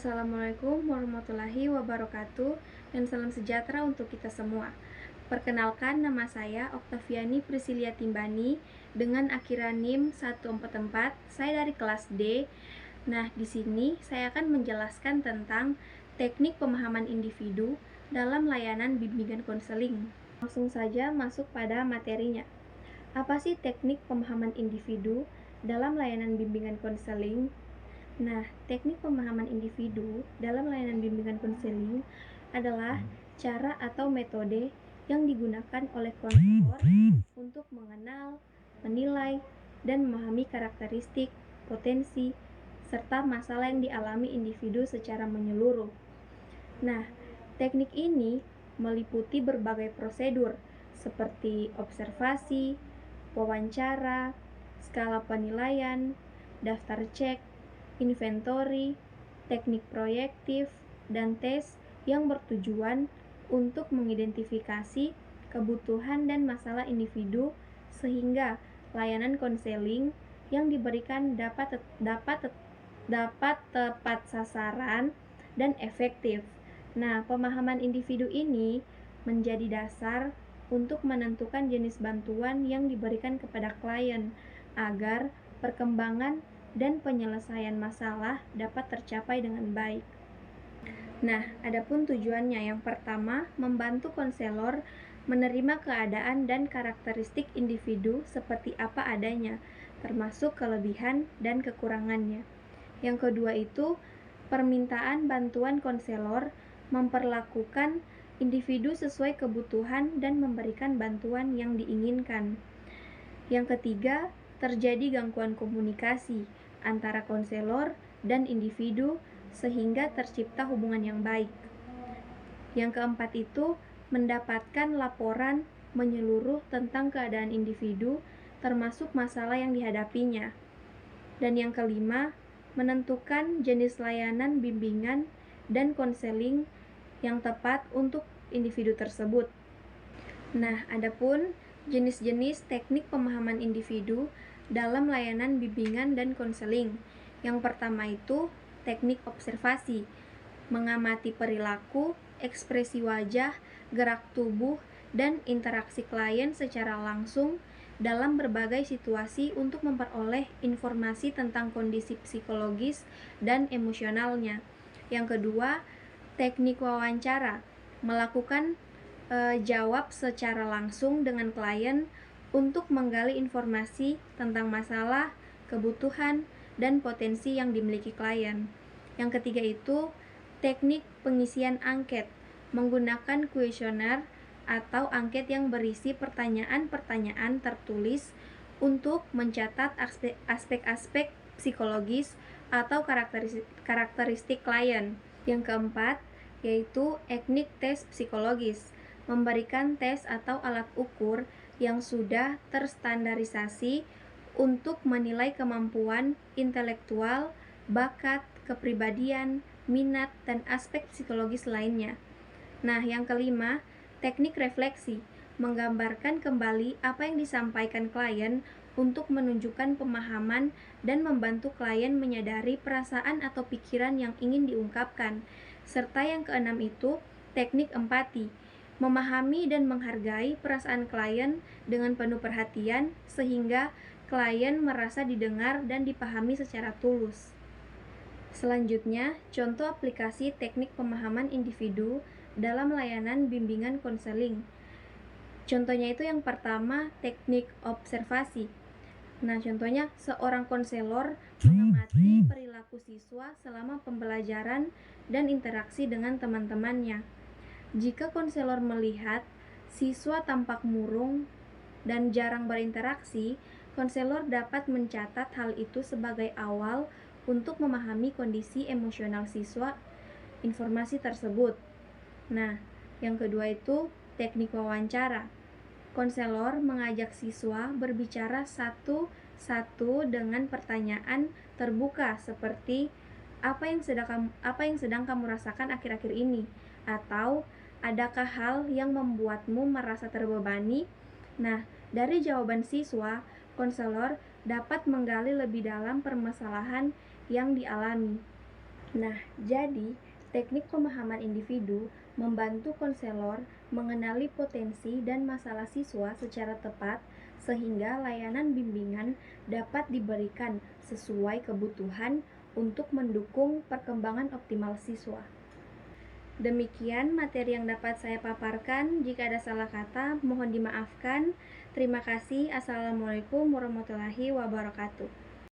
Assalamualaikum warahmatullahi wabarakatuh dan salam sejahtera untuk kita semua. Perkenalkan, nama saya Oktaviani Priscilia Timbani dengan akhiran NIM 144. Saya dari kelas D. Nah, di sini saya akan menjelaskan tentang teknik pemahaman individu dalam layanan bimbingan konseling. Langsung saja masuk pada materinya. Apa sih teknik pemahaman individu dalam layanan bimbingan konseling? Nah, teknik pemahaman individu dalam layanan bimbingan konseling adalah cara atau metode yang digunakan oleh konselor untuk mengenal, menilai, dan memahami karakteristik, potensi, serta masalah yang dialami individu secara menyeluruh. Nah, teknik ini meliputi berbagai prosedur seperti observasi, wawancara, skala penilaian, daftar cek, inventory, teknik proyektif, dan tes yang bertujuan untuk mengidentifikasi kebutuhan dan masalah individu sehingga layanan konseling yang diberikan dapat tepat sasaran dan efektif. Nah, pemahaman individu ini menjadi dasar untuk menentukan jenis bantuan yang diberikan kepada klien agar perkembangan dan penyelesaian masalah dapat tercapai dengan baik. Nah, adapun tujuannya yang pertama, membantu konselor menerima keadaan dan karakteristik individu seperti apa adanya, termasuk kelebihan dan kekurangannya. Yang kedua itu, permintaan bantuan konselor memperlakukan individu sesuai kebutuhan dan memberikan bantuan yang diinginkan. Yang ketiga, terjadi gangguan komunikasi antara konselor dan individu sehingga tercipta hubungan yang baik. Yang keempat itu, mendapatkan laporan menyeluruh tentang keadaan individu termasuk masalah yang dihadapinya. Dan yang kelima, menentukan jenis layanan bimbingan dan konseling yang tepat untuk individu tersebut. Nah, adapun jenis-jenis teknik pemahaman individu dalam layanan bimbingan dan konseling. Yang pertama itu teknik observasi, mengamati perilaku, ekspresi wajah, gerak tubuh, dan interaksi klien secara langsung dalam berbagai situasi untuk memperoleh informasi tentang kondisi psikologis dan emosionalnya. Yang kedua, teknik wawancara, melakukan jawab secara langsung dengan klien untuk menggali informasi tentang masalah, kebutuhan, dan potensi yang dimiliki klien. Yang ketiga itu teknik pengisian angket, menggunakan kuesioner atau angket yang berisi pertanyaan-pertanyaan tertulis untuk mencatat aspek-aspek psikologis atau karakteristik klien. Yang keempat yaitu teknik tes psikologis, memberikan tes atau alat ukur yang sudah terstandarisasi untuk menilai kemampuan intelektual, bakat, kepribadian, minat, dan aspek psikologis lainnya. Nah, yang kelima, teknik refleksi, menggambarkan kembali apa yang disampaikan klien untuk menunjukkan pemahaman dan membantu klien menyadari perasaan atau pikiran yang ingin diungkapkan. Serta yang keenam itu teknik empati, memahami dan menghargai perasaan klien dengan penuh perhatian sehingga klien merasa didengar dan dipahami secara tulus. Selanjutnya, contoh aplikasi teknik pemahaman individu dalam layanan bimbingan konseling. Contohnya itu yang pertama, teknik observasi. Nah, contohnya seorang konselor mengamati perilaku siswa selama pembelajaran dan interaksi dengan teman-temannya. Jika konselor melihat siswa tampak murung dan jarang berinteraksi, konselor dapat mencatat hal itu sebagai awal untuk memahami kondisi emosional siswa informasi tersebut. Nah, yang kedua itu teknik wawancara. Konselor mengajak siswa berbicara satu-satu dengan pertanyaan terbuka seperti apa yang sedang kamu rasakan akhir-akhir ini, atau adakah hal yang membuatmu merasa terbebani? Nah, dari jawaban siswa, konselor dapat menggali lebih dalam permasalahan yang dialami. Nah, jadi teknik pemahaman individu membantu konselor mengenali potensi dan masalah siswa secara tepat sehingga layanan bimbingan dapat diberikan sesuai kebutuhan untuk mendukung perkembangan optimal siswa. Demikian materi yang dapat saya paparkan. Jika ada salah kata, mohon dimaafkan. Terima kasih. Assalamualaikum warahmatullahi wabarakatuh.